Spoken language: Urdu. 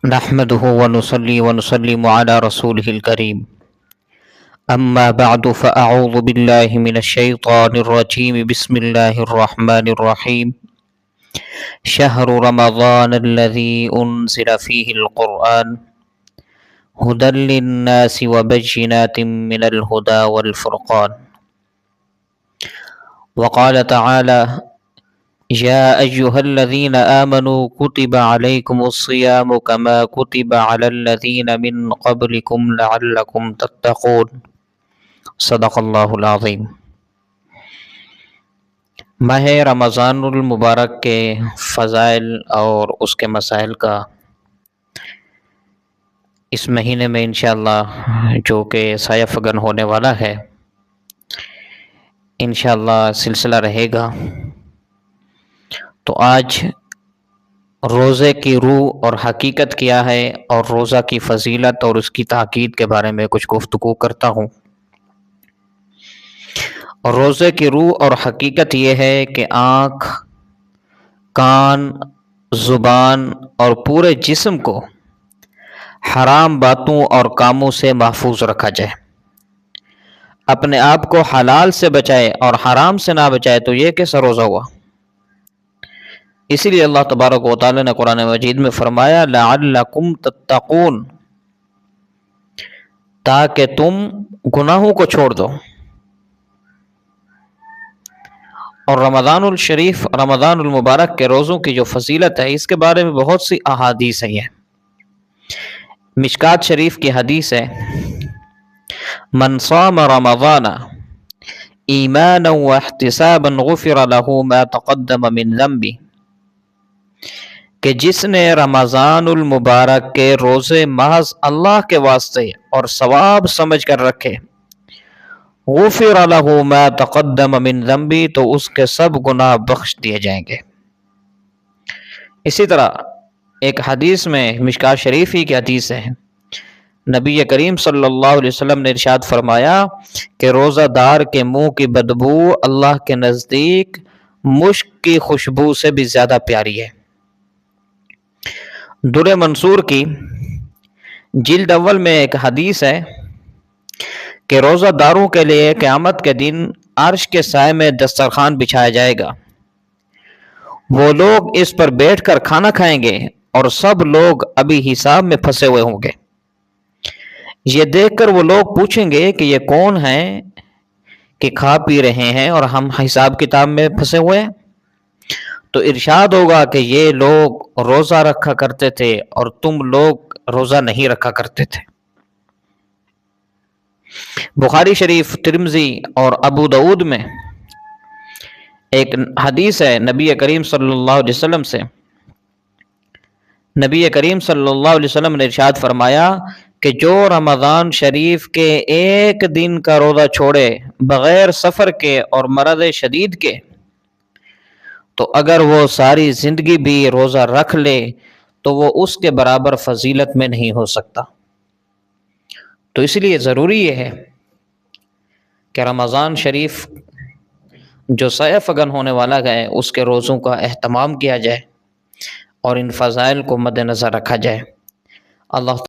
نحمده ونصلي ونسلم على رسوله الكريم أما بعد فأعوذ بالله من الشيطان الرجيم بسم الله الرحمن الرحيم شهر رمضان الذي أنزل فيه القرآن هدى للناس وبينات من الهدى والفرقان وقال تعالى يا أيها الذين آمنوا كتب عليكم الصيام كما كتب على الذين من قبلكم لعلكم تتقون صدق اللہ العظیم۔ ماہ رمضان المبارک کے فضائل اور اس کے مسائل کا اس مہینے میں انشاءاللہ جو کہ سایہ فگن ہونے والا ہے انشاءاللہ سلسلہ رہے گا۔ تو آج روزے کی روح اور حقیقت کیا ہے اور روزہ کی فضیلت اور اس کی تاکید کے بارے میں کچھ گفتگو کرتا ہوں۔ اور روزے کی روح اور حقیقت یہ ہے کہ آنکھ، کان، زبان اور پورے جسم کو حرام باتوں اور کاموں سے محفوظ رکھا جائے، اپنے آپ کو حلال سے بچائے اور حرام سے نہ بچائے تو یہ کیسا روزہ ہوا؟ اسی لیے اللہ تبارک و تعالی نے قرآن مجید میں فرمایا لعلکم تتقون، تاکہ تم گناہوں کو چھوڑ دو۔ اور رمضان الشریف، رمضان المبارک کے روزوں کی جو فضیلت ہے اس کے بارے میں بہت سی احادیث ہیں۔ مشکات شریف کی حدیث ہے من صام رمضان ایمانا واحتسابا غفر له ما تقدم من ذنبه، کہ جس نے رمضان المبارک کے روزے محض اللہ کے واسطے اور ثواب سمجھ کر رکھے، غفر له ما تقدم من ذنبی، تو اس کے سب گناہ بخش دیے جائیں گے۔ اسی طرح ایک حدیث میں مشکات شریف ہی کی حدیث ہے، نبی کریم صلی اللہ علیہ وسلم نے ارشاد فرمایا کہ روزہ دار کے منہ کی بدبو اللہ کے نزدیک مشک کی خوشبو سے بھی زیادہ پیاری ہے۔ در منصور کی جلد اول میں ایک حدیث ہے کہ روزہ داروں کے لیے قیامت کے دن عرش کے سائے میں دسترخوان بچھایا جائے گا، وہ لوگ اس پر بیٹھ کر کھانا کھائیں گے اور سب لوگ ابھی حساب میں پھنسے ہوئے ہوں گے۔ یہ دیکھ کر وہ لوگ پوچھیں گے کہ یہ کون ہیں کہ کھا پی رہے ہیں اور ہم حساب کتاب میں پھنسے ہوئے ہیں؟ تو ارشاد ہوگا کہ یہ لوگ روزہ رکھا کرتے تھے اور تم لوگ روزہ نہیں رکھا کرتے تھے۔ بخاری شریف، ترمذی اور ابو داؤد میں ایک حدیث ہے نبی کریم صلی اللہ علیہ وسلم سے، نبی کریم صلی اللہ علیہ وسلم نے ارشاد فرمایا کہ جو رمضان شریف کے ایک دن کا روزہ چھوڑے بغیر سفر کے اور مرض شدید کے، تو اگر وہ ساری زندگی بھی روزہ رکھ لے تو وہ اس کے برابر فضیلت میں نہیں ہو سکتا۔ تو اس لیے ضروری یہ ہے کہ رمضان شریف جو سایہ فگن ہونے والا ہے اس کے روزوں کا اہتمام کیا جائے اور ان فضائل کو مد نظر رکھا جائے۔ اللہ